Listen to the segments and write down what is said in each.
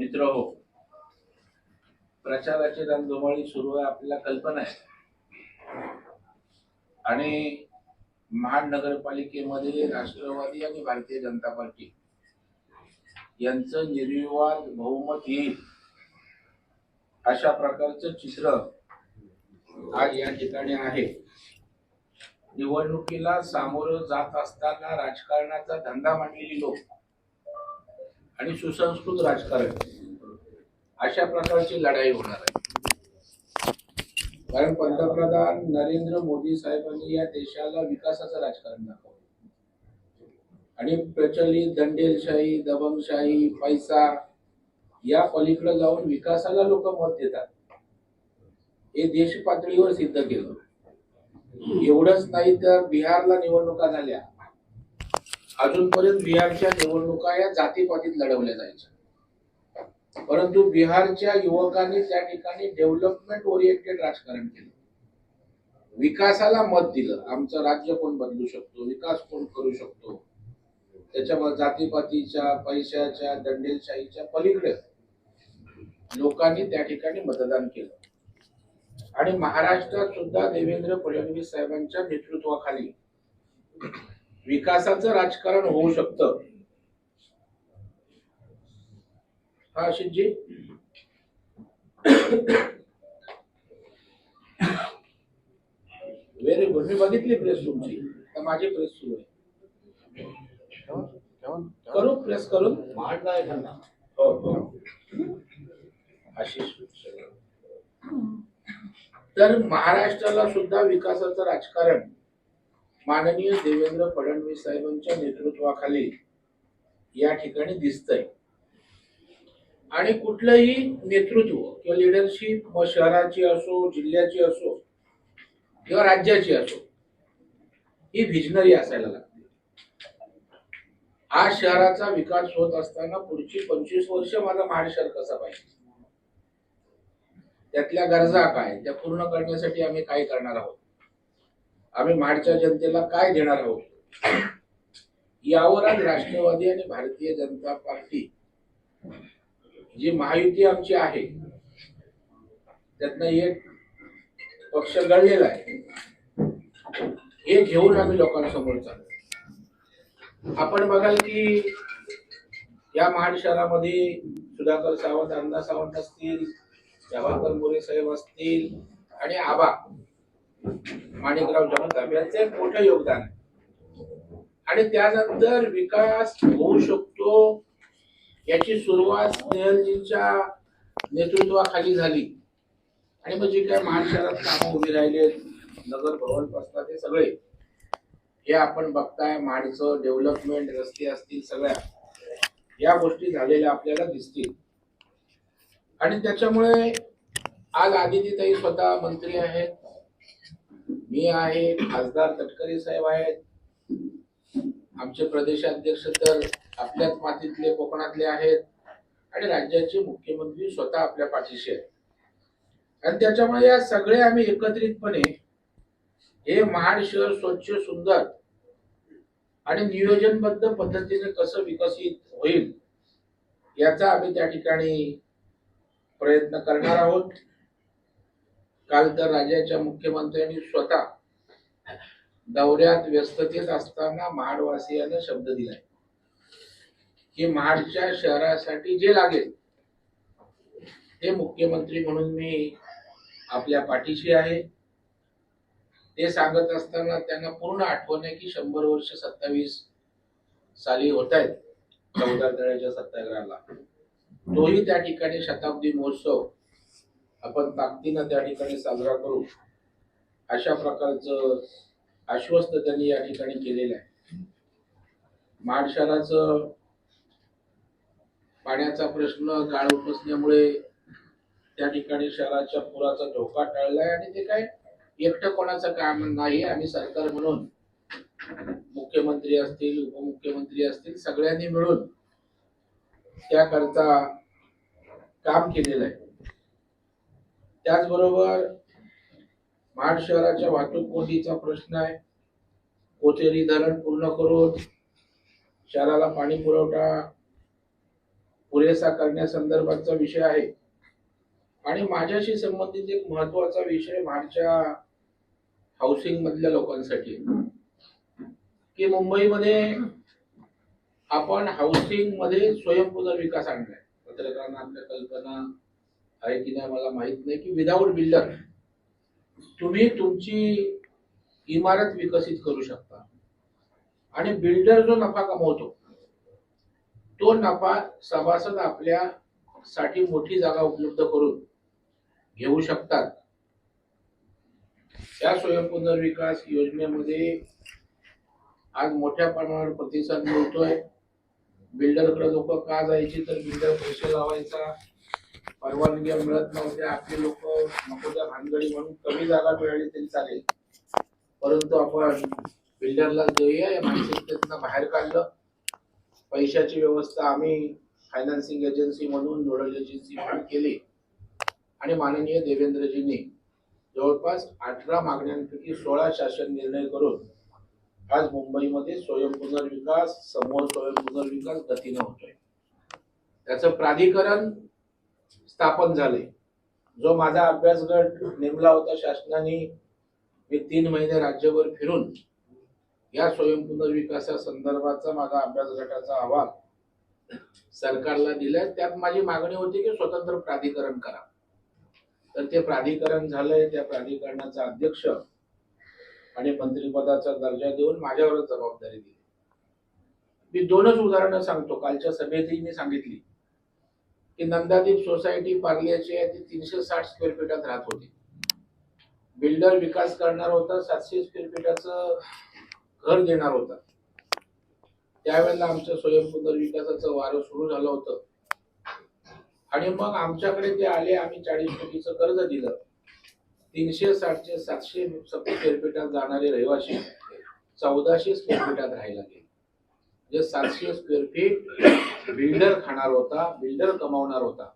मित्र हो, प्रचाराची रणधुमाळी सुरू आहे, आपल्याला कल्पना आहे. आणि महानगरपालिकेमध्ये राष्ट्रवादी आणि भारतीय जनता पार्टी यांचं निर्विवाद बहुमत येईल अशा प्रकारचं चित्र आज या ठिकाणी आहे. निवडणुकीला सामोरं जात असताना राजकारणाचा धंदा मांडलेली लोक आणि सुसंस्कृत राजकारण अशा प्रकारची लढाई होणार आहे. कारण पंतप्रधान नरेंद्र मोदी साहेबांनी या देशाला विकासाचं राजकारण दाखवलं आणि प्रचलित दंडेलशाही, दबंगशाही, पैसा या पलीकडे जाऊन विकासाला लोक मत देतात हे देश पातळीवर सिद्ध केलं. एवढंच नाही तर बिहारला निवडणुका झाल्या, अजूनपर्यंत बिहारच्या निवडणुका या जातीपातीत लढवल्या जायच्या, परंतु बिहारच्या युवकांनी त्या ठिकाणी डेव्हलपमेंट ओरिएंटेड राजकारण केलं, विकासाला मत दिलं. आमचं राज्य कोण बदलू शकतो, विकास कोण करू शकतो, त्याच्यामध्ये जातीपातीच्या, पैशाच्या, दंडेलशाहीच्या पलीकडे लोकांनी त्या ठिकाणी मतदान केलं. आणि महाराष्ट्रात सुद्धा देवेंद्र फडणवीस साहेबांच्या नेतृत्वाखाली विकासाचं राजकारण होऊ शकतं. हा आशिषजी, व्हेरी गुड. मी बघितली प्रेस तुमची, तर माझी प्रेस सुरू आहे. करू प्रेस करून हो हो आशिष. तर महाराष्ट्राला सुद्धा विकासाचं राजकारण माननीय देवेंद्र फडणवीस साहेबांच्या नेतृत्वाखाली या ठिकाणी दिसतंय. आणि कुठलंही नेतृत्व किंवा लिडरशिप मग शहराची असो, जिल्ह्याची असो किंवा राज्याची असो, ही व्हिजनरी असायला लागते. आज शहराचा विकास होत असताना पुढची 25 वर्ष माझा महाड शहर कसा पाहिजे, त्यातल्या गरजा काय, त्या पूर्ण करण्यासाठी आम्ही काय करणार आहोत, आम्ही महाडच्या जनतेला काय देणार आहोत, यावर आज राष्ट्रवादी आणि भारतीय जनता पार्टी जी महायुती आमची आहे त्यातनं एक पक्ष गळलेला आहे, हे घेऊन आम्ही लोकांसमोर चालू. आपण बघाल की या महाड शहरामध्ये सुधाकर सावंत, अण्णा सावंत असतील, जवाहर मोरे साहेब असतील आणि आबा माणिकराव जगताप यांचं एक मोठं योगदान आहे. आणि त्यानंतर विकास होऊ शकतो याची सुरुवात स्नेहलजींच्या नेतृत्वाखाली झाली. आणि मग जे काय महाड शहरात कामं उभी राहिले, नगर भवन बसतात, हे सगळे हे आपण बघताय. महाडचं डेव्हलपमेंट, रस्ते असतील, सगळ्या या गोष्टी झालेल्या आपल्याला दिसतील. आणि त्याच्यामुळे आज आदितीताई स्वतः मंत्री आहेत, मी आहे, खासदार तटकरे साहेब आहेत, आमचे प्रदेशाध्यक्ष तर आपल्याच मातीतले कोकणातले आहेत, आणि राज्याचे मुख्यमंत्री स्वतः आपल्या पाठीशी आहेत. आणि त्याच्यामुळे या सगळे आम्ही एकत्रितपणे हे महाड शहर स्वच्छ, सुंदर आणि नियोजनबद्ध पद्धतीने कसं विकसित होईल याचा आम्ही त्या ठिकाणी प्रयत्न करणार आहोत. काल तर राज्याच्या मुख्यमंत्र्यांनी स्वतः दौऱ्यात व्यस्ततेत असताना महाडवासियांना शब्द दिलाय की महाडच्या शहरासाठी जे लागेल ते मुख्यमंत्री म्हणून मी आपल्या पाठीशी आहे. ते सांगत असताना त्यांना पूर्ण आठवण आहे की 100 वर्ष 27 साली होत आहेत चौदार तळ्याच्या सत्याग्रहाला. तोही त्या ठिकाणी शताब्दी महोत्सव आपण ताकदीनं त्या ठिकाणी साजरा करू अशा प्रकारचं आश्वस्त त्यांनी या ठिकाणी केलेलं आहे. महाड शहराचं पाण्याचा प्रश्न काळ उपसण्यामुळे त्या ठिकाणी शहराच्या पुराचा धोका टळलाय. आणि ते काय एकटं कोणाचं काम नाही, आम्ही सरकार म्हणून मुख्यमंत्री असतील, उपमुख्यमंत्री असतील, सगळ्यांनी मिळून त्याकरता काम केलेलं आहे. त्याचबरोबर महाड शहराच्या वाहतूक कोंडीचा प्रश्न आहे. कोचेरी धरण पूर्ण करून शहराला पाणी पुरवठा पुरेसा करण्यासंदर्भातचा विषय आहे. आणि माझ्याशी संबंधित एक महत्वाचा विषय महाडच्या हाऊसिंग मधल्या लोकांसाठी की मुंबईमध्ये आपण हाऊसिंग मध्ये स्वयंपुनर्विकास आणलाय. पत्रकारांना आपल्या कल्पना आहे की नाही मला माहित नाही की विदाऊट बिल्डर तुम्ही तुमची इमारत विकसित करू शकता आणि बिल्डर जो नफा कमवतो तो नफा सभासद आपल्या साठी मोठी जागा उपलब्ध करून घेऊ शकतात. या स्वयंपुनर्विकास योजनेमध्ये आज मोठ्या प्रमाणावर प्रतिसाद मिळतोय. बिल्डरकडे लोक का जायची तर बिल्डर पैसे लावायचा, परवानगी मिळत नव्हत्या, आपले लोक नको त्या भानगडी म्हणून कमी जागा मिळाली तरी चालेल परंतु आपण बिल्डरला देऊया या मानसिकतेतनं बाहेर काढलं. पैशाची व्यवस्था आम्ही फायनान्सिंग एजन्सी म्हणून नोडल एजन्सी म्हणून केली आणि माननीय देवेंद्रजींनी जवळपास 18 मागण्यांपैकी 16 शासन निर्णय करून आज मुंबईमध्ये स्वयंपुनर्विकास समूह स्वयंपुनर्विकास गतीने होतोय. त्याचं प्राधिकरण स्थापन झाले. जो माझा अभ्यास गट नेमला होता शासनाने, मी 3 महिने राज्यभर फिरून या स्वयंपुनर्विकासा संदर्भाचा माझा अभ्यास गटाचा अहवाल सरकारला दिलाय. त्यात माझी मागणी होती की स्वतंत्र प्राधिकरण करा. तर ते प्राधिकरण झालंय. त्या प्राधिकरणाचा अध्यक्ष आणि मंत्रिपदाचा दर्जा देऊन माझ्यावरच जबाबदारी दिली. मी 2च उदाहरणं सांगतो. कालच्या सभेतही मी सांगितली की नंदादीप सोसायटी पार्ल्याची आहे ती 360 स्क्वेअर फीटात राहत होती. बिल्डर विकास करणार होता, 700 स्क्वेअर फीटाचं घर देणार होता. त्यावेळेला आमच्या स्वयंपुनर्विकासाचं वारं सुरू झालं होतं आणि मग आमच्याकडे ते आले. आम्ही 40 कोटीचं कर्ज दिलं. 360 चे 700 स्क्वेअर फीटात जाणारे रहिवासी 1400 स्क्वेअर फीटात राहायला गेले. म्हणजे 700 स्क्वेअर फीट बिल्डर खाणार होता, बिल्डर कमावणार होता.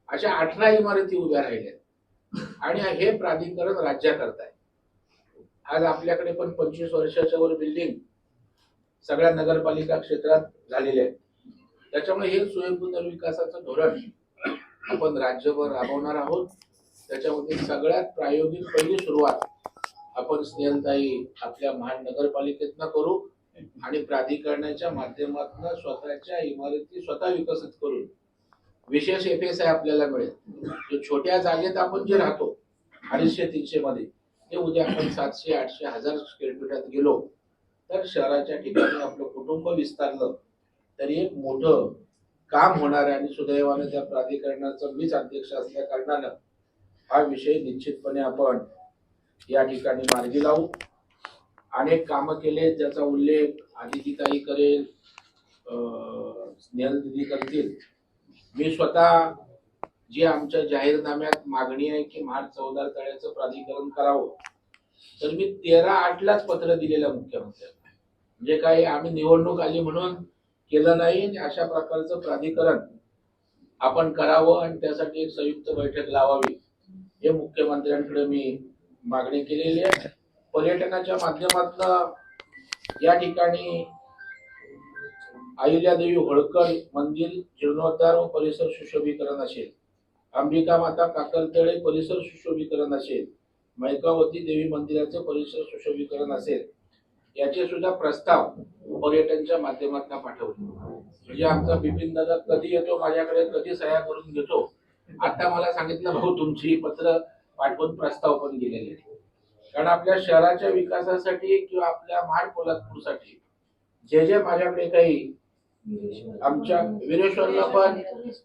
अशा 18 इमारती उभ्या राहिल्या आणि हे प्राधिकरण राज्य करताय. आज आपल्याकडे पण 25 वर्षाच्या वर बिल्डिंग सगळ्या नगरपालिका क्षेत्रात झालेले आहेत. त्याच्यामुळे हे स्वयंपुनर्विकासाचं धोरण आपण राज्यभर राबवणार आहोत. त्याच्यामध्ये सगळ्यात प्रायोगिक पहिली सुरुवात आपण स्नेहलताई आपल्या महानगरपालिकेतनं करू आणि प्राधिकरणाच्या माध्यमातून स्वतःच्या इमारती स्वतः विकसित करून विशेष FSI आपल्याला मिळेल. छोट्या जागेत आपण जे राहतो 250-300 मध्ये ते उद्या आपण 700-800-1000 स्क्वेअर फीटात गेलो तर शहराच्या ठिकाणी आपलं कुटुंब विस्तारलं तरी एक मोठं काम होणार आहे. आणि सुदैवाने त्या प्राधिकरणाचं मीच अध्यक्ष असल्या कारणानं हा विषय निश्चितपणे आपण या ठिकाणी मार्गी लावू. अनेक कामं केले ज्याचा उल्लेख आदितीताई करेल, स्नेहल दिदी करतील. मी स्वतः जी आमच्या जाहीरनाम्यात मागणी आहे की महाड चौदार तळ्याचं प्राधिकरण करावं तर मी 13/8लाच पत्र दिलेलं मुख्यमंत्र्यांना. म्हणजे काही आम्ही निवडणूक आली म्हणून केलं नाही. अशा प्रकारचं प्राधिकरण आपण करावं आणि त्यासाठी एक संयुक्त बैठक लावावी हे मुख्यमंत्र्यांकडे मी मागणी केलेली आहे. पर्यटनाच्या माध्यमातून या ठिकाणी अहिल्यादेवी होळकर मंदिर जीर्णोद्धार व परिसर सुशोभीकरण असेल, अंबिका माता काकरतळे परिसर सुशोभीकरण असेल, मैकावती देवी मंदिराचे परिसर सुशोभीकरण असेल, याचे सुद्धा प्रस्ताव पर्यटनच्या माध्यमातून पाठवले. म्हणजे आमचा बिपिन दादा कधी येतो माझ्याकडे, कधी सह्या करून घेतो. आता मला सांगितलं भाऊ तुमची पत्र पाठवून प्रस्ताव पण गेलेले. कारण आपल्या शहराच्या विकासासाठी किंवा आपल्या महाड पोलादपूरसाठी जे जे माझ्याकडे काही आमच्या विरेश्वरला पण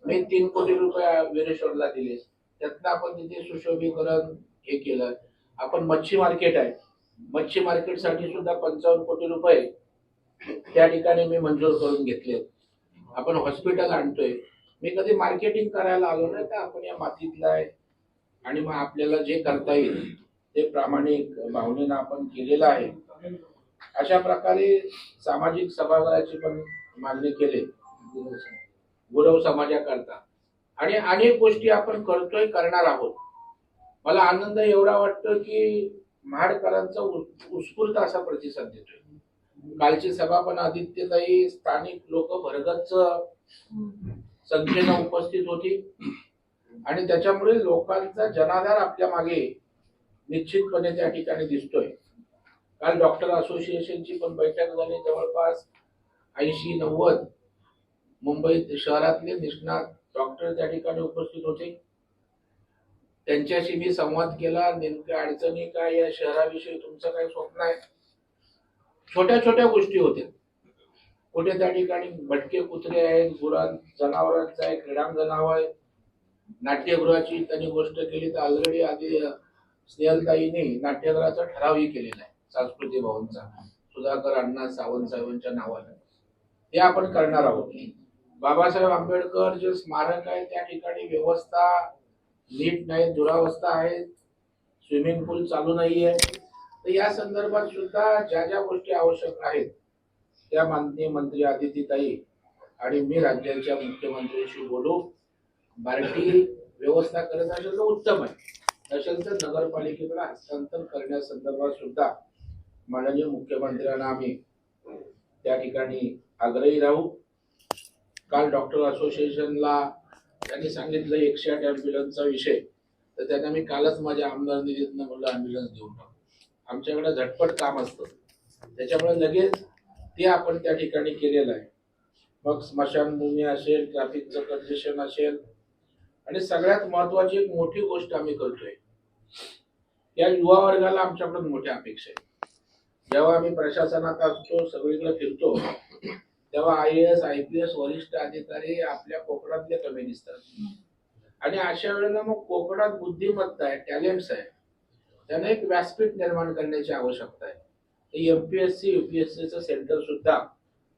मी 3 कोटी रुपये विरेश्वरला दिले. त्यातनं आपण तिथे सुशोभीकरण हे केलं. आपण मच्छी मार्केट आहे, मच्छी मार्केट साठी सुद्धा 55 कोटी रुपये त्या ठिकाणी मी मंजूर करून घेतले. आपण हॉस्पिटल आणतोय. मी कधी मार्केटिंग करायला आलो नाही तर आपण या मातीतला आहे आणि मग आपल्याला जे करता येईल ते प्रामाणिक भावनेनं आपण केलेलं आहे. अशा प्रकारे सामाजिक सभागृहाची पण मागणी केली गुरव समाजाकरता आणि अनेक गोष्टी आपण करतोय, करणार आहोत. मला आनंद एवढा वाटतो की महाडकरांचा उत्स्फूर्त असा प्रतिसाद देतोय. कालची सभा पण आदित्यताई स्थानिक लोक भरगच्च संख्येनं उपस्थित होती आणि त्याच्यामुळे लोकांचा जनाधार आपल्या मागे निश्चितपणे त्या ठिकाणी दिसतोय. काल डॉक्टर असोसिएशनची पण बैठक झाली. जवळपास 80-90 मुंबईत शहरातले निष्णात डॉक्टर त्या ठिकाणी उपस्थित होते. त्यांच्याशी मी संवाद केला. नेमक्या अडचणी काय, या शहराविषयी तुमचं काय स्वप्न आहे. छोट्या छोट्या गोष्टी होत्या. कुठे त्या ठिकाणी भटके कुत्रे आहेत, जनावरांचं आहे, क्रीडांगण आहे, नाट्यगृहाची त्यांनी गोष्ट केली. तर ऑलरेडी आधी स्नेहलताईने नाट्यगृहाचा ठरावही केलेला आहे सांस्कृतिक भवनचा, सुधाकर अण्णा सावंत साहेबांच्या नावाने. ते आपण करणार आहोत. बाबासाहेब आंबेडकर जे स्मारक आहे त्या ठिकाणी व्यवस्था नीट नाही, दुरावस्था आहे, स्विमिंग पूल चालू नाहीये. तर या संदर्भात सुद्धा ज्या ज्या गोष्टी आवश्यक आहेत त्या माननीय मंत्री आदितीताई आणि मी राज्याच्या मुख्यमंत्र्यांशी बोलू. बार्टी व्यवस्था करत असेल तर उत्तम आहे, नसेल तर नगरपालिकेकडे हस्तांतर करण्यासंदर्भात सुद्धा माननीय मुख्यमंत्र्यांना आम्ही त्या ठिकाणी आग्रही राहू. काल डॉक्टर असोसिएशनला त्यांनी सांगितलं 108 ॲम्ब्युलन्सचा विषय, तर त्यांना मी कालच माझ्या आमदार निधीतनं म्हणलं ॲम्ब्युलन्स देऊन टाकू. आमच्याकडे झटपट काम असतं, त्याच्यामुळे लगेच ते आपण त्या ठिकाणी केलेलं आहे. मग स्मशानभूमी असेल, ट्रॅफिकचं कंजेशन असेल, आणि सगळ्यात महत्वाची एक मोठी गोष्ट आम्ही करतोय. या युवा वर्गाला आमच्याकडून मोठ्या अपेक्षा आहे. जेव्हा आम्ही प्रशासनात असतो, सगळीकडे फिरतो, तेव्हा IAS IPS वरिष्ठ अधिकारी आपल्या कोकणातले कमी दिसतात. आणि अशा वेळेला मग कोकणात बुद्धिमत्ता आहे, टॅलेंट्स आहे, त्यांना एक व्यासपीठ निर्माण करण्याची आवश्यकता आहे. MPSC UPSCचं सेंटर सुद्धा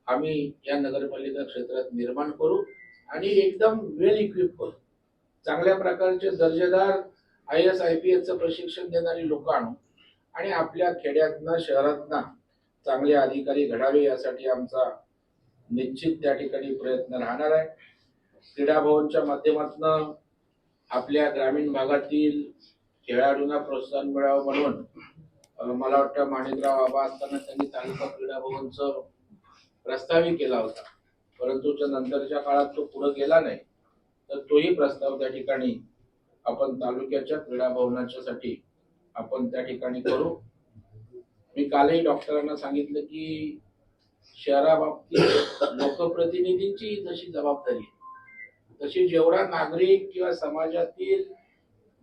आम्ही या नगरपालिका क्षेत्रात निर्माण करू आणि एकदम वेल इक्विप करू. चांगल्या प्रकारचे दर्जेदार IAS IPSचं प्रशिक्षण देणारी लोक आणू आणि आपल्या खेड्यातनं शहरातनं चांगले अधिकारी घडावे, यासाठी आमचा निश्चित त्या ठिकाणी प्रयत्न राहणार आहे. क्रीडा भवनच्या माध्यमातून आपल्या ग्रामीण भागातील खेळाडूंना प्रोत्साहन मिळावं म्हणून मला वाटतं माणिकराव बाबा असताना त्यांनी तालुका क्रीडा भवनचं प्रस्तावही केला होता, परंतु नंतरच्या काळात तो पुढे गेला नाही. तर तोही प्रस्ताव त्या ठिकाणी आपण तालुक्याच्या क्रीडा भवनाच्या साठी आपण त्या ठिकाणी करू. मी कालही डॉक्टरांना सांगितलं की शहराबाबतीत लोकप्रतिनिधींची जशी जबाबदारी तशी जेवढा नागरिक किंवा समाजातील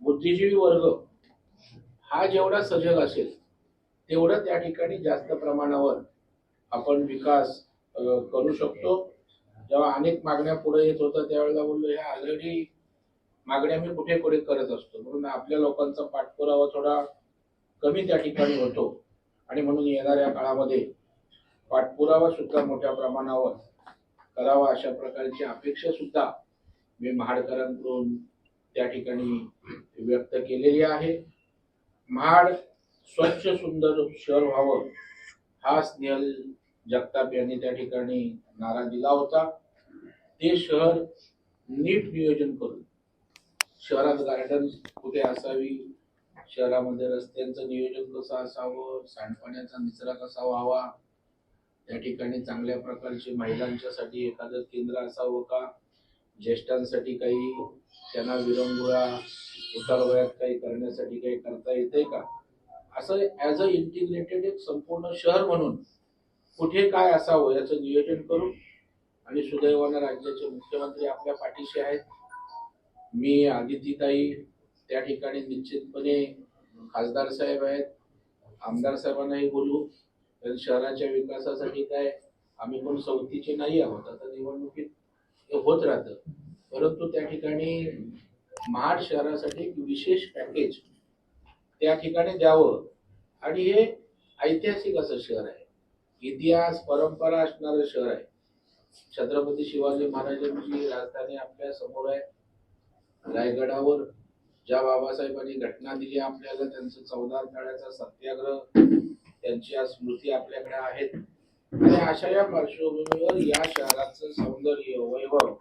बुद्धिजीवी वर्ग हा जेवढा सजग असेल तेवढं त्या ठिकाणी जास्त प्रमाणावर आपण विकास करू शकतो. जेव्हा अनेक मागण्या पुढे येत होत्या त्यावेळेला बोललो ह्या ऑलरेडी मागण्या मी कुठे कुठे करत असतो, म्हणून आपल्या लोकांचा पाठपुरावा थोडा कमी त्या ठिकाणी होतो आणि म्हणून येणाऱ्या काळामध्ये पाठपुरावा सुद्धा मोठ्या प्रमाणावर करावा अशा प्रकारची अपेक्षा सुद्धा मी महाडकरांकडून त्या ठिकाणी व्यक्त केलेली आहे. महाड स्वच्छ सुंदर शहर व्हावं हा स्नेहल जगताप यांनी त्या ठिकाणी नारा दिला होता. ते शहर नीट नियोजन करून शहरात गार्डन कुठे असावी, शहरामध्ये रस्त्यांचं नियोजन कसं असावं, सांडपाण्याचा निचरा कसा व्हावा, त्या ठिकाणी चांगल्या प्रकारचे महिलांच्यासाठी एखादं केंद्र असावं का, ज्येष्ठांसाठी काही त्यांना विरंगुळा उतारवयात काही करण्यासाठी काही करता येते का, असं ऍज अ इंटिग्रेटेड एक संपूर्ण शहर म्हणून कुठे काय असावं याचं नियोजन करू. आणि सुदैवानं राज्याचे मुख्यमंत्री आपल्या पाठीशी आहेत. मी आदितीताई त्या ठिकाणी निश्चितपणे खासदार साहेब आहेत, आमदार साहेबांनाही बोलू. कारण शहराच्या विकासासाठी काय आम्ही पण सवतीचे नाही आहोत, आता निवडणुकीत हे होत राहतं, परंतु त्या ठिकाणी महाड शहरासाठी एक विशेष पॅकेज त्या ठिकाणी द्यावं. आणि हे ऐतिहासिक असं शहर आहे, इतिहास परंपरा असणारं शहर आहे. छत्रपती शिवाजी महाराजांची राजधानी आपल्या समोर आहे. रायगडावर ज्या बाबासाहेबांनी घटना दिली आपल्याला, त्यांचं 14 तळ्याचा सत्याग्रह, त्यांची आज स्मृती आपल्याकडे आहेत. आणि अशा या पार्श्वभूमीवर या शहराचं सौंदर्य वैभव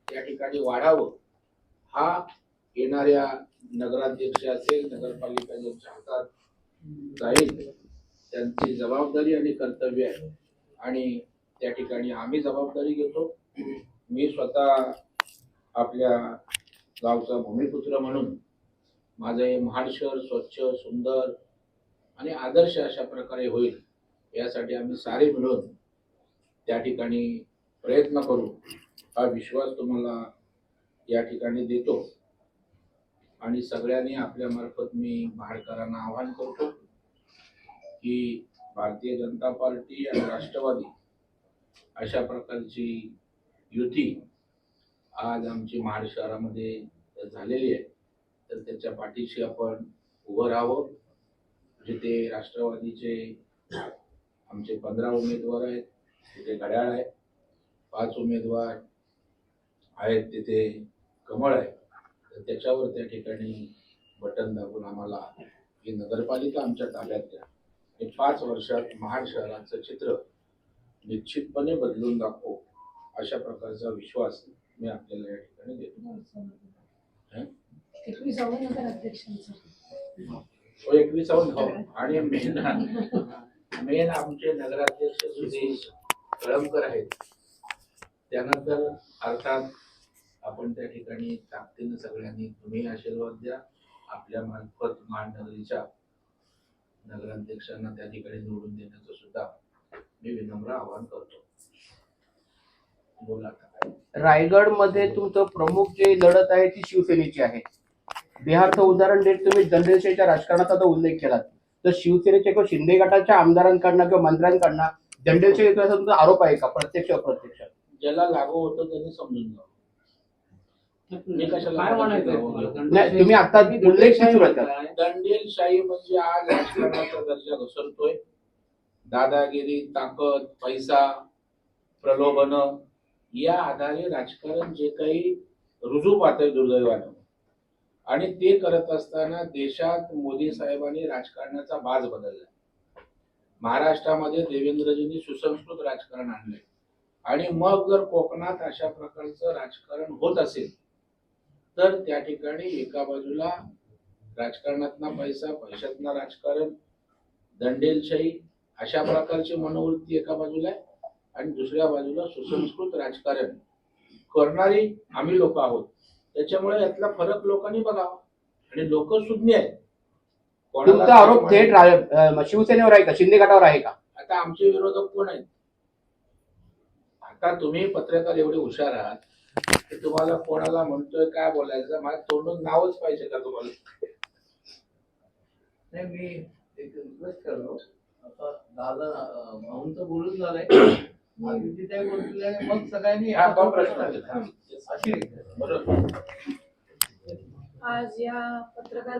या ठिकाणी वाढावं हा येणाऱ्या नगराध्यक्ष असेल, नगरपालिका ज्यांच्या हातात जाईल त्यांची जबाबदारी आणि कर्तव्य आहे. आणि त्या ठिकाणी आम्ही जबाबदारी घेतो. मी स्वतः आपल्या गावचा भूमिपुत्र म्हणून माझं हे महाड शहर स्वच्छ, सुंदर आणि आदर्श अशा प्रकारे होईल यासाठी आम्ही सारे मिळून त्या ठिकाणी प्रयत्न करू, हा विश्वास तुम्हाला या ठिकाणी देतो. आणि सगळ्यांनी आपल्या मार्फत मी महाडकरांना आवाहन करतो की भारतीय जनता पार्टी आणि राष्ट्रवादी अशा प्रकारची युती आज आमची महाड शहरामध्ये झालेली आहे, तर त्याच्या पाठीशी आपण उभं राहावं. जिथे राष्ट्रवादीचे आमचे 15 उमेदवार आहेत तिथे घड्याळ आहे, 5 उमेदवार आहेत तिथे कमळ आहे, तर त्याच्यावर त्या ठिकाणी बटन दाबून आम्हाला ही नगरपालिका आमच्या ताब्यात द्या. हे 5 वर्षात महाड शहराचं चित्र निश्चितपणे बदलून दाखवू अशा प्रकारचा विश्वास मी आपल्याला या ठिकाणी देतो. 21वा नगराध्यक्षांचा 21वा आणि मेन आमचे नगराध्यक्ष सुदेश कळमकर आहेत. त्यानंतर अर्थात आपण त्या ठिकाणी ताकदीनं सगळ्यांनी तुम्ही आशीर्वाद द्या. आपल्या मार्फत महानगरीच्या नगराध्यक्षांना त्या ठिकाणी निवडून देण्याचं सुद्धा मी विनम्र आवाहन करतो. बोला. रायगड मध्ये तुमचं प्रमुख जे लढत आहे ती शिवसेनेची आहे. बिहारचं उदाहरण देत तुम्ही दंडेलशाहीच्या राजकारणाचा जो उल्लेख केला, तर शिवसेनेच्या किंवा शिंदे गटाच्या आमदारांकडनं किंवा मंत्र्यांकडनं दंडेलशाही असा तुमचा आरोप आहे का, प्रत्यक्ष अप्रत्यक्ष? ज्याला लागू होतं त्यांनी समजून घ्यावं. मी कशाला नाही, तुम्ही आता उल्लेख सुरुवात करा. दंडेलशाही म्हणजे आज राजकारणाचा दर्जा घसरतोय. दादागिरी, ताकद, पैसा, प्रलोभन या आधारे राजकारण जे काही रुजू पाहतंय दुर्दैवानं, आणि ते करत असताना देशात मोदी साहेबांनी राजकारणाचा बाज बदलला. महाराष्ट्रामध्ये देवेंद्रजींनी सुसंस्कृत राजकारण आणलंय, आणि मग जर कोकणात अशा प्रकारचं राजकारण होत असेल तर त्या ठिकाणी एका बाजूला राजकारणातला पैसा, पैशातला राजकारण, दंडेलशाही अशा प्रकारची मनोवृत्ती एका बाजूला आहे, आणि दुसऱ्या बाजूला सुसंस्कृत राजकारण करणारी आम्ही लोक आहोत. त्याच्यामुळे यातला फरक लोकांनी बघावा, आणि लोक सुज्ञ आहेत. तुमचा आरोप थेट शिवसेनेवर आहे का, शिंदे गटावर आहे का? आता आमचे विरोधक कोण आहेत? आता तुम्ही पत्रकार एवढे हुशार आहात की तुम्हाला कोणाला म्हणतोय काय बोलायचं, मला तोंडून नावच पाहिजे का तुम्हाला? नाही, मी एक रिक्वेस्ट करतो. आता दादा भाऊंचं बोलून झालंय, आदिती त्या बोललेल्या आहे, मग सगळ्यांनी हा तो प्रश्न आहे. अशी request. बरोबर. आज या पत्रकार